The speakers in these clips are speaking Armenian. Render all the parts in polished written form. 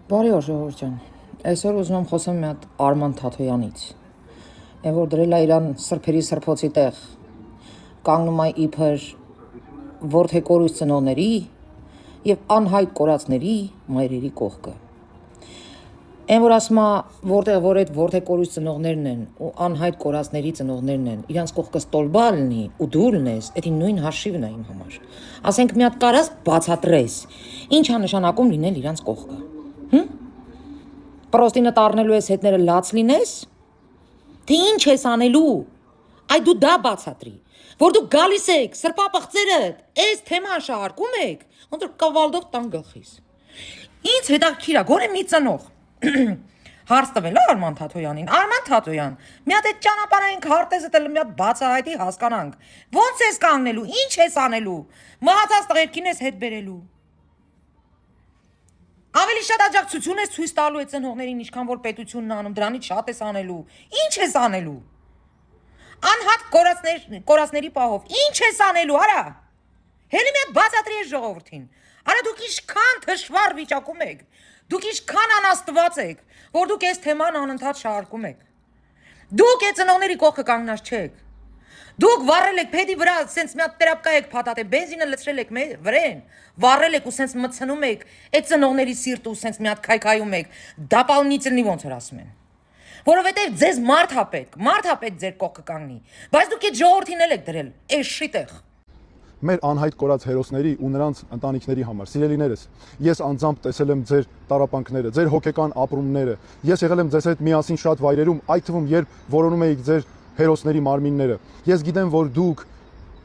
Բարի օր ժողովուրդ ջան, այսօր ուզում եմ խոսեմ մի հատ Արման Թաթոյանից, այն որ դրել է իրան սրբերի սրբոցի տեղ, կանգնում է իբր որդեկորույս ծնողների և անհայտ կորածների մայրերի կողքը։ Այն որ ասում է, որտեղ որ այդ որդեկորույս ծնողներն են ու անհայտ կորածների ծնողներն են, իրանց կողքը ստոլբա լինի ու դու լինես, էդի նույն հաշիվն է իմ համար։ Ասենք մի հատ կարաս բացատրես, ինչ է նշանակում լինել իրանց կողքը։ Պրոստինը տառնելու ես հետները լաց լինես, թե ինչ ես անելու, այ դու դա բացատրի, որ դու գալիս եք, սրպապղծերդ, այս թեման շահարկում եք, ոնց որ կավալդով տան գլխիս։ Ինձ հետաքրքիր է, գոնե մի ծնող հարց տվել է Արման Թաթոյանին, Արման Թաթոյան, մի հատ այդ ճանապարհային քարտեզը տել մի հատ բացահայտի հասկանանք, ո՞նց ես կանգնելու, ինչ ես անելու, մահացած տղերքին ես հետ բերելու։ Ավելի շատ աջակցություն ես ցույց տալու այդ ծնողներին, ինչքան որ պետությունն անում, դրանից շատ ես անելու։ Ինչ ես անելու։ Անհատ կորածների պահով, ինչ ես անելու, արա։ Հելի մի հատ բացատրի ես ժողովրդին։ Արա դուք ինչքան թշվառ վիճակում եք, դուք ինչքան անաստված եք, որ դուք այս թեման անընդհատ շարարկում եք։ Դուք այդ ծնողների կողքը կանգնած չեք։ Դուք վառել եք փեդի վրա, սենց մի հատ տրապկա եք փաթաթել, բենզինը լցրել եք վրեն, վառել եք ու սենց մտցնում եք այդ ծնողների սիրտը ու սենց մի հատ քայքայում եք, դապալնիցնի ոնց որ ասում են։ Որովհետև ձեզ մարդ է պետք ձեր կողքը կանգնի, բայց դուք այդ ժողովրդին եք դրել, այս շիտեղ։ Մեր անհայտ կորած հերոսների ու նրանց ընտանիքների համար, սիրելիներս, ես անձամբ տեսել եմ ձեր տառապանքները, ձեր հոգեկան ապրումները, ես եղել եմ ձեզ հետ միասին շատ վայրերում, այդ թվում երբ որոնում էիք ձեր հերոսների մարմինները։ Ես գիտեմ, որ դուք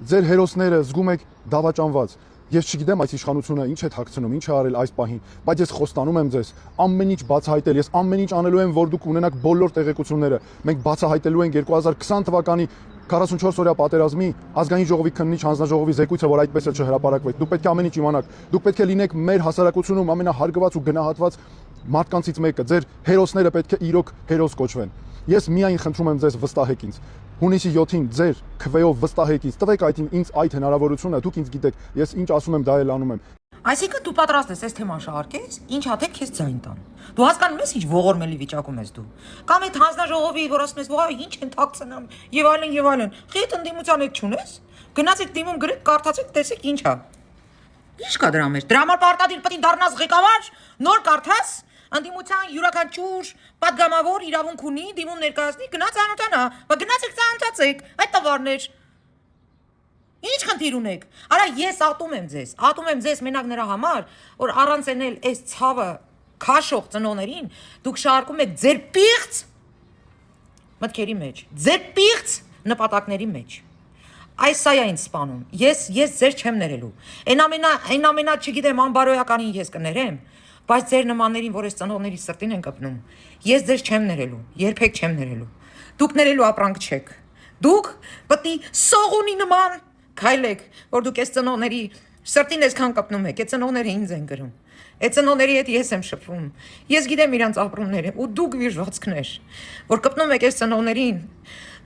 ձեր հերոսները զգում եք դավաճանված։ Ես չգիտեմ այս իշխանությունը ինչ է թաքցնում, ինչ է արել այս պահին, բայց ես խոստանում եմ ձեզ, ամեն ինչ բացահայտել, ես ամեն ինչ անելու եմ, որ դուք ունենաք բոլոր տեղեկությունները։ Մենք բացահայտելու ենք 2020 թվականի 44-օրյա պատերազմի ազգային ժողովի քննիչ հանձնաժողովի զեկույցը, որ այդպես էլ չհրապարակվեց։ Դուք պետք է ամեն ինչ իմանաք։ Դուք պետք է լինեք մեր հասարակությունում ամենահարգված ու գնահատված մարդկանցից մեկը։ Ձեր հերոսները պետք է իրոք հերոս կոչվեն։ Ես միայն խնդրում եմ ձեզ վստահեք ինձ։ Հունիսի 7-ին ձեր քվեով վստահեք ինձ, տվեք ինձ այդ հնարավորությունը, դուք ինձ գիտեք, ես ինչ ասում եմ, դա էլ անում եմ։ Այսինքն դու պատրաստ ես այս թեման շահարկես, ինչ հատեք քեզ ձայն տան։ Դու հասկանում ես ինչ ողորմելի վիճակում ես դու։ Կամ այդ հանձնաժողովի, որ ասում ես, «Ո՞վ ինչ են թաքցնում» եւ այլն։ Խիտ ընդդիմության հետ չունես։ Գնացեք դիմում գրեք, կարդացեք, տեսեք ինչ է։ Ինչ կա դրա մեջ։ Դրա համար պարտադիր պետք է դառնաս ղեկավար, նոր կարդաս, ընդդիմության յուրաքանչյուր падգամավոր իրավունք ունի, դիմում ներկայացնի, գնաց անոթանա, բայց գնացեք ծանոթացեք, այդ տվարներ։ Ինչ խնդիր ունեք։ Արա ես ատում եմ ձեզ մենակ նրա համար, որ առանց էնել այս ցավը քաշող ծնողներին, դուք շարքում եք ձեր պիղծ մտքերի մեջ, ձեր պիղծ նպատակների մեջ։ Այս սա է ինձ սպանում։ Ես ձեր չեմ ներելու։ Այն ամենա, չգիտեմ, անբարոյականին ես կներեմ, բայց ձեր նմաններին, որ այս ծնողների սրտին են կպնում, ես ձեր չեմ ներելու, երբեք չեմ ներելու։ Դուք ներելու ապրանք չեք։ Դուք պետք է սողունի նման քայլեք, որ դուք այս ծնողների սրտին այսքան կպնում եք, այդ ծնողները ինձ են գրում։ Այդ ծնողների հետ ես եմ շփվում։ Ես գիտեմ իրանց ապրումները ու դուք վիժվածքներ, որ կպնում եք այս ծնողներին,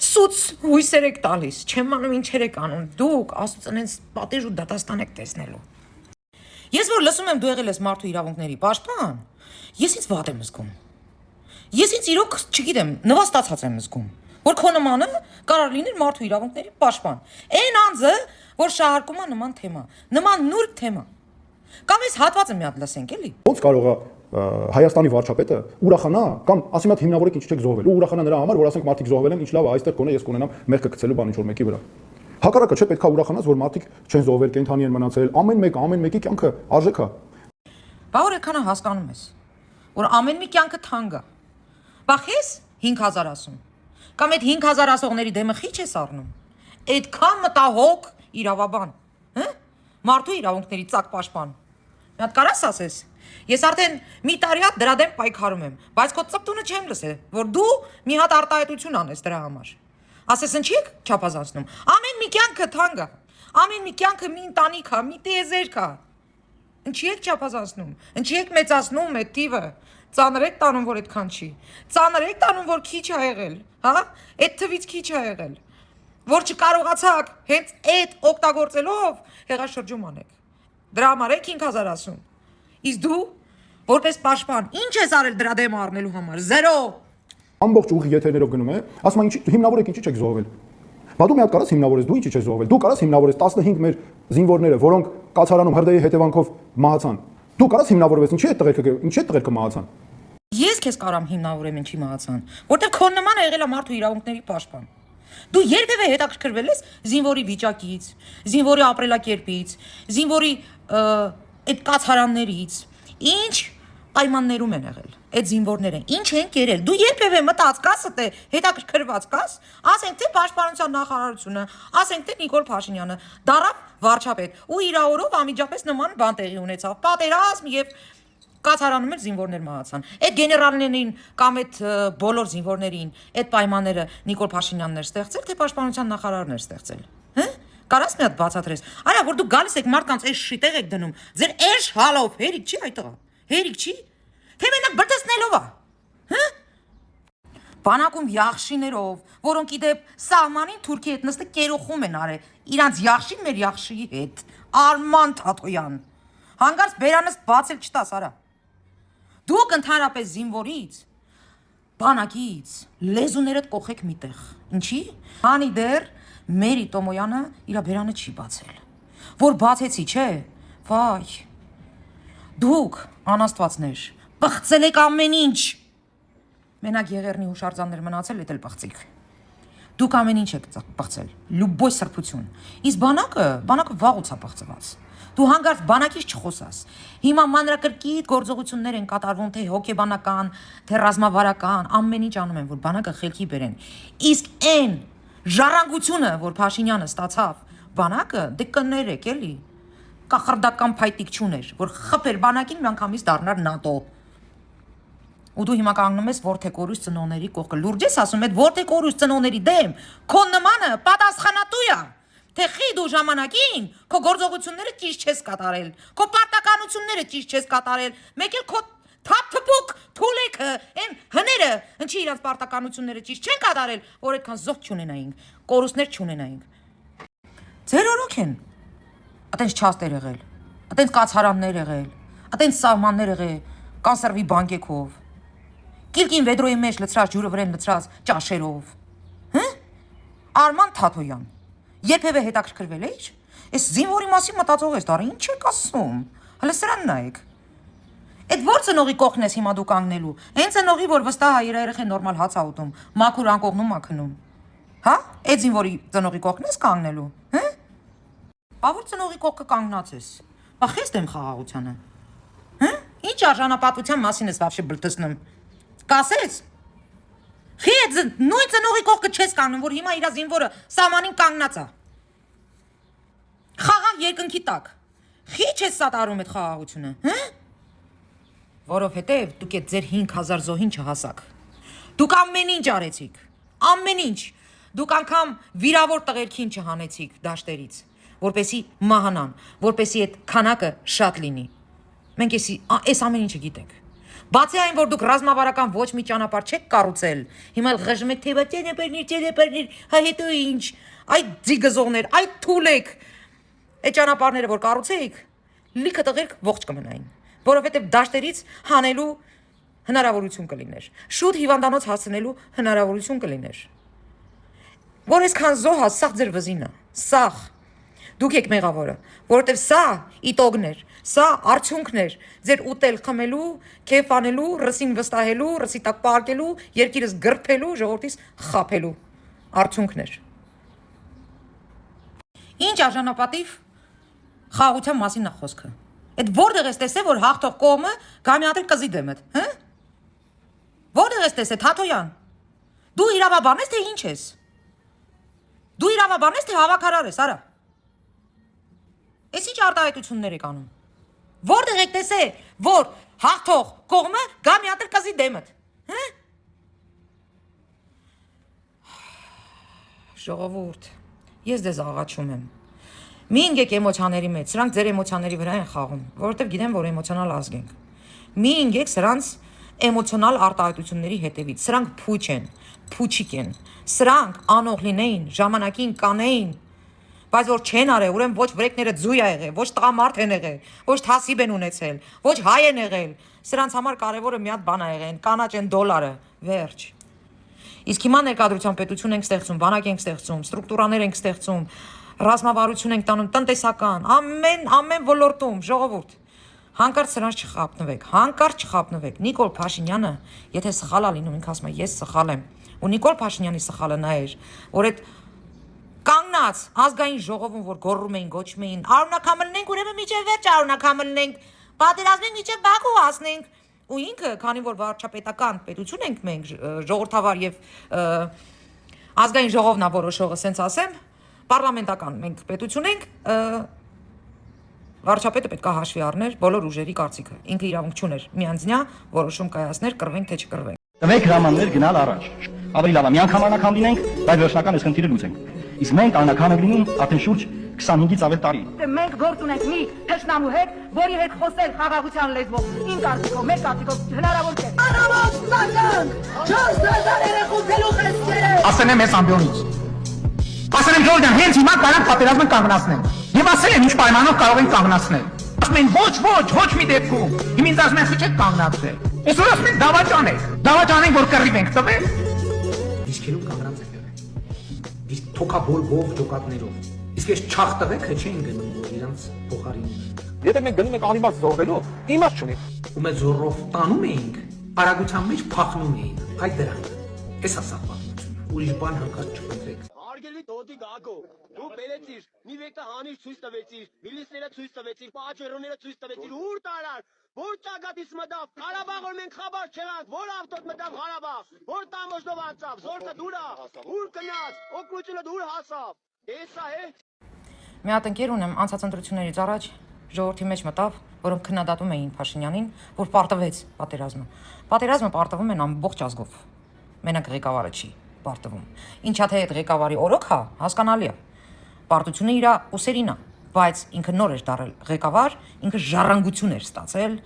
սուց հույսեր եք տալիս, չեմ անում ինչեր եք անում։ Դուք աստծունից պատիժ ու դատաստան եք տեսնելու։ Ես որ լսում եմ դու եղել ես մարդու իրավունքների պաշտպան, ես ինձ վատ եմ զգում։ Ես ինձ իրոք, չգիտեմ, նվաստացած եմ զգում, որ քո նմանը կարող լիներ մարդու իրավունքների պաշտպան։ Այն անձը, որ շահարկում է նման թեմա, նման նուրբ թեմա։ Կամ այս հատվածը մի հատ լսենք, էլի։ Ոնց կարող է Հայաստանի վարչապետը ուրախանա կամ ասի մատ հիմնավորեք ինչ չեք զոհվել ու ուրախանա նրա համար, որ ասենք մարդիկ զոհվել են, ինչ լավ է, այստեղ կոնե ես կունենամ մեղքը գցելու բան ինչ որ մեկի վրա։ Հակառակը չէ, պետքա ուրախանաս, որ մարդիկ չեն զոհվել, կենթանի են մնացել, ամեն մեկի կյանքը արժեք է։ Բա որ այդքանը հասկանում ես, որ ամեն մի կյանքը թանկ է։ Բա խես 5000 ասում։ Կամ այդ 5000 ասողների դեմը խիչ ես առնում։ Այդքան մտահոգ իրավաբան, հա՞։ Մարդու իրավունքների ծակ պաշտպան։ Մի հատ կարաս ասես։ Ես արդեն մի տարի հատ դրա դեմ պայքարում եմ, բայց քո ծպտունը չեմ լսել, որ դու մի հատ արտահայտություն անես դրա համար։ Ասես ինչի՞ եք չափազանցնում։ Ամեն մի կյանքը թանկ է։ Ամեն մի կյանքը մի ընտանիք է, մի տիեզերք է։ Ինչի՞ եք չափազանցնում։ Ինչի՞ եք մեծացնում այդ տիվը։ Ծանր եք տանում, որ այդքան չի։ Ծանր եք տանում, որ քիչ է եղել, հա։ Այդ թվից քիչ է եղել։ Որ չկարողացաք հենց այդ օգտագործելով հեղաշրջում անեք։ Դրա համար եք 5000 ասում։ Իսկ դու Որպես պաշտպան, ինչ ես արել դրա դեմ առնելու համար։ 0։ Ամբողջ ուղի եթերներով գնում է, ասում է ինչի հիմնավոր եք ինչի չեք զոհվել։ Բա դու մի հատ կարաս հիմնավորես, դու ինչի չես զոհվել։ Դու կարաս հիմնավորես 15 մեր զինվորները, որոնք կացարանում հրդեհի հետևանքով մահացան։ Դու կարաս հիմնավորվես, ինչի է տղերքը մահացան։ Ես քեզ կարամ հիմնավորեմ ինչի մահացան, որտեղ քո նմանը եղել է մարդու իրավունքների պաշտպան։ Դու երբևէ հետաքրքրվել ես զինվորի վիճակից, զինվորի ապրելակերպից, զինվորի այդ կացարաններից, ինչ պայմաններում են եղել այդ զինվորները, ինչ են կերել։ Դու երբևէ մտած կաս թե հետաքրքրված կաս, ասենք թե պաշտպանության նախարարությունը, ասենք թե Նիկոլ Փաշինյանը դարավ վարչապետ ու իր օրով անմիջապես նման բան տեղի ունեցավ։ Պատերազմ եւ կացարանում էր զինվորներ մահացան։ Այդ գեներալներին կամ այդ բոլոր զինվորներին այդ պայմանները Նիկոլ Փաշինյանն էր ստեղծել, թե պաշտպանության նախարարն էր ստեղծել։ Հա՞։ Կարաս մի հատ բացատրես։ Արա որ դու գալիս եք մարդկանց այս շիտեղ եք դնում։ Ձեր էշ հալով հերիք չի այդ տղա։ Հերիք չի։ Թե մենակ բրտեսնելով է։ Հա՞։ Բանակում յախշիներով, որոնք իդեպ սահմանին Թուրքի հետ նստի կերոխում են արել։ Իրանց յախշին մեր յախշիի հետ։ Արման Թաթոյան։ Հանգարց բերանս բացել չտաս, արա։ Դուք ընդհանրապես զինվորից, բանակից, լեզուներդ կողեք միտեղ։ Ինչի։ Հանի դեռ Մերի Տոմոյանը իր բերանը չի բացել։ Որ բացեցի, չէ։ Վայ։ Դուք անաստվածներ, բղծել եք ամեն ինչ։ Մենակ եղերնի հուշարձաններ մնացել, էդ էլ բղծիկ։ Դուք ամեն ինչ եք բղծել, լուբոյ սրբություն։ Իսկ բանակը վաղուց է բղծված։ Դու հանգարց բանակից չխոսաս։ Հիմա մանրակրկիտ գործողություններ են կատարվում, թե հոգեբանական, թե ռազմավարական, ամեն ինչ անում են, որ բանակը խելքի բերեն։ Իսկ այն ժառանգությունը, որ Փաշինյանը ստացավ, բանակը դե կներեք էլի։ Կախարդական փայտիկ չուներ, որ խփեր բանակին միանգամից դառնար ՆԱՏՕ։ Ու դու հիմա կանգնում ես Որթեկորուս ծնողների կողքը։ Լուրջ ես ասում այդ Որթեկորուս ծնողների դեմ քո նմանը պատասխանատու է։ Թե խի դու ժամանակին քո գործողությունները ճիշտ չես կատարել, քո պարտականությունները ճիշտ չես կատարել, մեկ էլ քո թափ-թփուկ թուլեքը, այն հները, ինչի իրաց պարտականությունները ճիշտ չեն կատարել, որ այդքան զոհ չունենայինք, կորուստներ չունենայինք։ Ձեր օրոք են։ Այտենց չաստեր եղել, այտենց կացարաններ եղել, այտենց սահմաններ եղել, կանսերվի բանկեքով, կիրկին վեդրոյի մեջ լցրած ջուրը վրեն լցրած ճաշերով։ Հը՞։ Արման Թաթոյան, երբևէ հետաքրքրվել ես։ Այս զինվորի մասին մտածող ես դարի, ինչ եք ասում։ Հələ սրան նայեք։ Այդ որ ծնողի կողքն ես հիմա դու կանգնելու։ Այն ծնողի, որ վստահ է իր երեխեն նորմալ հաց ա ուտում, մաքուր անկողնում ա քնում։ Հա՞։ Այդ զինվորի ծնողի կողքն ես կանգնելու, հը՞։ Բավոր ծնողի կողքը կանգնած ես։ Բա խես դեմ խաղաղությանը։ Հը՞։ Ինչ արժանապատվության մասին ես вообще բլթսնում։ Կասես։ Խի նույն ծնողի կողքը չես կանգնում, որ հիմա իր զինվորը սահմանին կանգնած է։ Խաղաղ երկնքի տակ։ Խի չես սատարում այդ խաղաղությունը, հը՞։ Որովհետև դուք այդ ձեր 5000 զոհին չհասաք։ Դուք ամեն ինչ արեցիք։ Ամեն ինչ։ Դուք անգամ վիրավոր տղերքին չհանեցիք դաշտերից, որպեսի մահանան, որպեսի այդ քանակը շատ լինի։ Մենք այս ամեն ինչը գիտենք։ Բացի այն, որ դուք ռազմավարական ոչ մի ճանապարհ չեք կառուցել, հիմա ղժում եք թե բաճենեպերնիր, հա հետո ինչ, այդ ձիգզողներ, այդ թուլեք, այդ ճանապարհները, որ կառուցեիք, լիքը տղերք ողջ կմնային, որովհետև դաշտերից հանելու հնարավորություն կլիներ, շուտ հիվանդանոց հասցնելու հնարավորություն կլիներ։ Որ այսքան զոհ է, սաղ ձեր վզինը, սաղ։ Դուք եք մեղավորը, որովհետև սա իտոգներ, սա արդյունքներ, ձեր ուտել խմելու, քեֆ անելու, ռսին վստահելու, ռսի տակ պարկելու, երկիրս գրփելու, ժողովրդից խափելու արդյունքներ։ Ինչ արժանապատիվ խաղաղության մասին է խոսքը։ Այդ որտեղ ես տեսել, որ հաղթող կողմը գամյատել կզի դեմդ, հա՞։ Որտեղ ես տեսել, Թաթոյան։ Դու իրավաբան ես, թե ինչ ես։ Դու իրավաբան ես, թե հավաքարար ես, արա։ Էս ինչ արտահայտություններ եք անում։ Որտեղ եք տեսել, որ հաղթող կողմը գամյատել կզի դեմդ, հա՞։ Ժողովուրդ, ես դեզ աղաչում եմ։ Մի ինգեք էմոցիաների մեջ, սրանք ձեր էմոցիաների վրա են խաղում, որովհետև գիտեմ, որ էմոցիոնալ ազգ ենք։ Մի ինգեք սրանց էմոցիոնալ արտահայտությունների հետևից, սրանք փուչ են, փուչիկ են, սրանք անող լինեին, ժամանակին կանեին, Բայց որ չեն արել, ուրեմն ոչ վրեկները ձույ ա եղել, ոչ տղամարդ են եղել, ոչ թասիբ են ունեցել, ոչ հայ են եղել։ Սրանց համար կարևորը մի հատ բան ա եղել, կանաչ են դոլարը, վերջ։ Իսկ հիմա ներկայացության պետություն ենք ստեղծում, բանակ ենք ստեղծում, ստրուկտուրաներ ենք ստեղծում, ռազմավարություն ենք տանում, տնտեսական, ամեն ոլորտում, ժողովուրդ։ Հանկարծ սրանց չխափնվեք, հանկարծ չխափնվեք։ Նիկոլ Փաշինյանը, եթե սխալ ա լինում, ինքը ասում է ես սխալ եմ, ու Նիկոլ Փաշինյանի սխալը նա էր, որ այդ կանգնած ազգային ժողովում, որ գոռում էին, գոչում էին, արունակամլնենք, ուրեմն միջև վերջ արունակամլնենք, պատերազմենք միջև Բաքու հասնենք, ու ինքը, քանի որ վարչապետական պետություն ենք մենք, ժողովրդավար եւ ազգային ժողովն ա որոշողը, սենց ասեմ, պարլամենտական մենք պետություն ենք, վարչապետը պետք է հաշվի առներ բոլոր ուժերի կարծիքը։ Ինքը իրավունք չուներ միանձնյա որոշում կայացներ, կռվենք թե չկռվենք։ Տվեք հրամաններ գնալ առաջ։ Ավելի լավ է, մի անգամ անական լինենք, բայց վերջնական այս խնդիրը լուծենք։ Իսկ մենք անական ենք լինում արդեն շուրջ 25-ից ավել տարի։ Մենք գործ ունենք մի թշնամու հետ, որի հետ խոսել խաղաղության լեզվով։ Իմ կարծիքով, մեր կարծիքով հնարավոր չէ։ Արամոսնական 4000 երեխու գլուխ էսկերը։ Ասեն եմ ես ամբիոնից։ Ասեն եմ Ժորժան, հենց հիմա կարանք պատերազմը կանգնացնենք։ Եվ ասել եմ ինչ պայմանով կարող ենք կանգնացնել։ Ասում են ոչ մի դեպքում։ Հիմա ինձ ասում են խիչեք կանգնացրել։ Այսօր ասում են դավաճանենք, որ կռիվենք տվեք։ Դիսկերում կանգնած են եղել։ Իսկ թոքաբոլբով ջոկատներով։ Իսկ այս չախ տղեկը չէին գնում, որ իրանց փոխարինում են։ Եթե մենք գնում ենք անիմաց զոհվելու, իմաստ չունի։ Ու մեծ զորով տանում էինք, արագության մեջ փախնում էին։ Այդ դրանք։ Էս է սա պատմությունը։ Ուրիշ բան հանկարծ չփնտրեք։ Արգելվի դոտի գագո դու բերեցիր մի վեկտա հանիր ցույց տվեցիր միլիսները ցույց տվեցիր պաճերոները ցույց տվեցիր ուր տարար որ ճակատից մտավ Ղարաբաղը մենք խաբար չեղանք որ ավտոտ մտավ Ղարաբաղ որ տամոժնով անցավ զորքը դուրա ուր գնաց օգնությունը դուր հասավ էսա է Մի հատ ընկեր ունեմ անցած ընտրություններից առաջ ժողովրդի մեջ մտավ, որոնք քննադատում էին Փաշինյանին, որ պարտվեց պատերազմը։ Պատերազմը պարտվում են ամբողջ ազգով։ Մենակ ղեկավարը չի պարտվում։ Ինչա թե այդ ղեկավարի օրոք հա, հասկանալի է։ Պարտությունը իր ուսերին է, բայց ինքը նոր էր դարել ղեկավար, ինքը ժառանգություն էր ստացել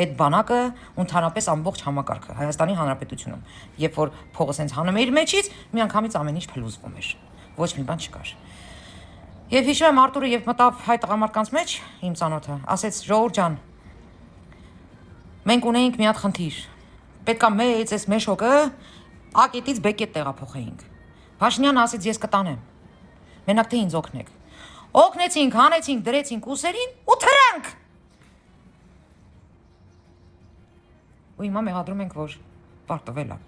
այդ բանակը ընդհանրապես ամբողջ համակարգը Հայաստանի Հանրապետությունում։ Երբ որ փողը սենց հանում էր մեջից, միանգամից ամեն ինչ փլուզվում էր։ Ոչ մի բան չկար։ Եվ հիշում եմ Արտուրը եւ մտավ հայ տղամարդկանց մեջ, իմ ծանոթը, ասեց Ժողովուրդ ջան, մենք ունենք մի հատ խնդիր։ Պետքա մեծ էս մեշոկը ակետից բեկետ տեղափոխեինք։ Փաշինյանը ասեց ես կտանեմ։ Մենակ թե ինձ օգնեք։ Օգնեցինք, հանեցինք, դրեցինք ուսերին ու թրանք։ Ու հիմա մեղադրում ենք, որ պարտվել է։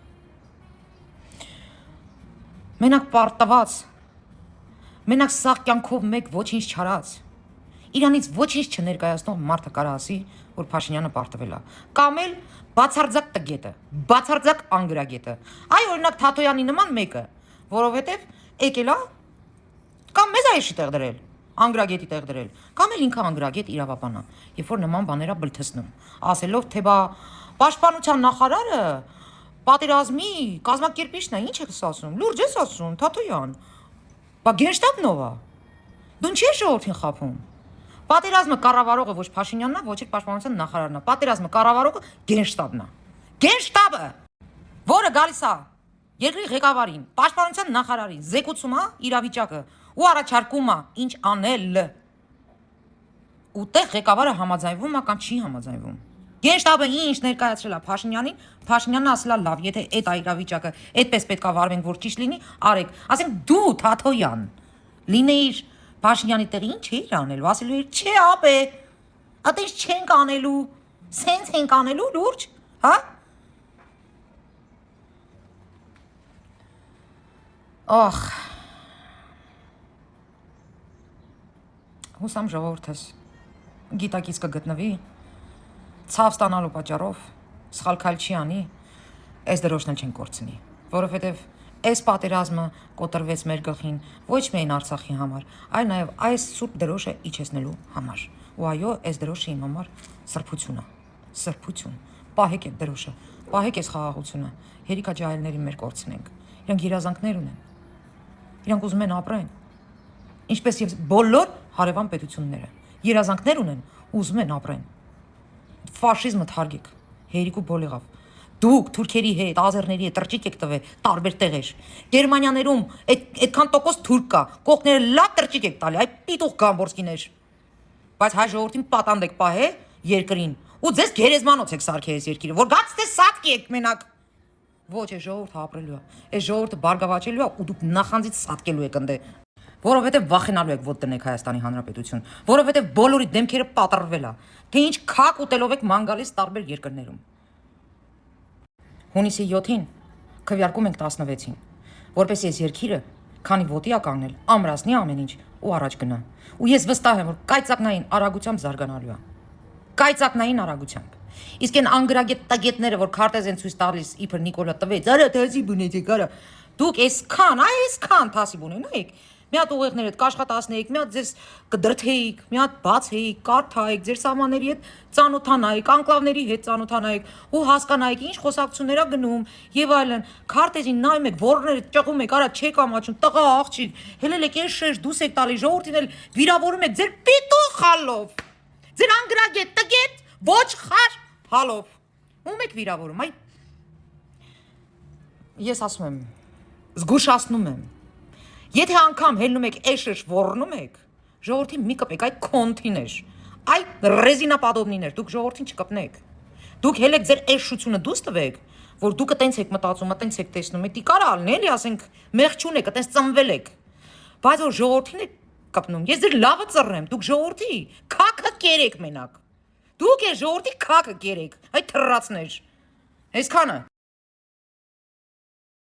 Մենակ պարտված Մենակ սաղ կյանքով մեկ ոչինչ չարած։ Իրանից ոչինչ չներկայացնող մարդը կարա ասի, որ Փաշինյանը պարտվել է։ Կամ էլ բացարձակ տգետը, բացարձակ անգրագետը։ Այ օրինակ Թաթոյանի նման մեկը, որովհետև եկել է կամ մեզ այշի տեղ դրել, անգրագետի տեղ դրել, կամ էլ ինքը անգրագետ իրավաբան է, երբ որ նման բաներ է բլթեցնում, ասելով թե բա պաշտպանության նախարարը պատերազմի կազմակերպիչն է, ինչ ես ասում, լուրջ ես ասում, Թաթոյան։ Բա գենշտաբնով է։ Դու ինչի՞ ես ժողովրդին խափում։ Պատերազմը կառավարողը ոչ Փաշինյանն է, ոչ էլ պաշտպանության նախարարն է։ Պատերազմը կառավարողը գենշտաբն է։ Գենշտաբը, որը գալիս է երկրի ղեկավարին, պաշտպանության նախարարին, զեկուցում է իրավիճակը ու առաջարկում է ինչ անել։ Ու տեղ ղեկավարը համաձայնվում է կամ չի համաձայնվում։ Գենշտաբը ինչ ներկայացրել է Փաշինյանին, Փաշինյանն ասել է լավ, եթե այդ է իրավիճակը, այդպես պետք է վարվենք, որ ճիշտ լինի, արեք։ Ասենք դու Թաթոյան լինեիր Փաշինյանի տեղի ինչ էիր անելու, ասելու էր, չէ, ապե, այդպես չենք անելու, սենց ենք անելու, լուրջ, հա։ Ախ։ Հուսամ ժողովուրդս գիտակից կգտնվի ցավ ստանալու պատճառով սխալ քայլ չի անի, այս դրոշն չեն կորցնի, որովհետև այս պատերազմը կոտրվեց մեր գլխին ոչ միայն Արցախի համար, այլ նաև այս սուրբ դրոշը իջեցնելու համար։ Ու այո, այս դրոշը իմ համար սրբություն է, սրբություն։ Պահեք այդ դրոշը, պահեք այս խաղաղությունը, հերիքա ջահելներին մեր կորցնենք։ Իրանք երազանքներ ունեն, իրանք ուզում են ապրեն, ինչպես եւ բոլոր հարևան պետությունները երազանքներ ունեն, ուզում են ապրեն։ Ֆաշիզմը թարգեք, հերիք ու բոլեղավ, Դուք թուրքերի հետ, ազերների հետ տրճիկ եք տվել տարբեր տեղեր։ Գերմանիաներում այդքան տոկոս թուրք կա, կողքները լավ տրճիկ եք տալի, այ պիտուղ գամբորսկիներ։ Բայց հայ ժողովրդին պատանդ եք պահե երկրին։ Ու ձեզ գերեզմանոց եք սարքել այս երկիրը, որ գաց թե սատկի եք մենակ։ Ոչ, այս ժողովուրդը ապրելու է։ Այս ժողովուրդը բարգավաճելու է ու դուք նախանձից սատկելու եք ընդ։ Որովհետև վախենալու եք ոտ տնեք Հայաստանի Հանրապետություն, որովհետև բոլորի դեմքերը պատռվել է, թե ինչ քակ ուտելով եք ման գալիս տարբեր երկրներում։ Հունիսի 7-ին քվեարկում ենք 16-ին, որպես այս երկիրը, քանի ոտի ա կանգնել, ամրացնի ամեն ինչ ու առաջ գնա։ Ու ես վստահ եմ, որ կայծակնային արագությամբ զարգանալու է։ Կայծակնային արագությամբ։ Իսկ այն անգրագետ տագետները, որ քարտեզ են ցույց տալիս, իբր Նիկոլա տվեց, արա թասի բունեցեք, արա։ Դուք այսքան թասի բունենայիք։ Մի հատ ուղեղներ հետ կաշխատացնեիք, մի հատ ձեզ կդրթեիք, մի հատ բացեիք, կարդայիք, ձեր սահմանների հետ ծանոթանայիք, անկլավների հետ ծանոթանայիք ու հասկանայիք ինչ խոսակցություններ ա գնում եւ այլն։ Քարտեզին նայում եք, որները ճղում եք, արա չեք ամաչում, տղա աղջիկ, հելել եք այս շեշ դուս եք տալի, ժողովրդին էլ վիրավորում եք ձեր պիտու խալով։ Ձեր անգրագետ, տգետ, ոչ խար հալով։ Ում եք վիրավորում, այ ես ասում եմ, զգուշացնում եմ։ Եթե անգամ հելնում եք էշեշ ոռնում եք, ժողովրդին մի կպեք, այդ քոնթիներ, այդ ռեզինապադոբնիներ, դուք ժողովրդին չկպնեք։ Դուք հելեք ձեր էշությունը դուս տվեք, որ դուք տենց եք մտածում, տենց եք տեսնում, էդի կարա ալն էլի, ասենք, մեղչուն եք, տենց ծնվել եք։ Բայց որ ժողովրդին եք կպնում, ես ձեր լավը ծռեմ, դուք ժողովրդի քաքը կերեք մենակ։ Դուք է ժողովրդի քաքը կերեք, այդ թռածներ։ Այսքանը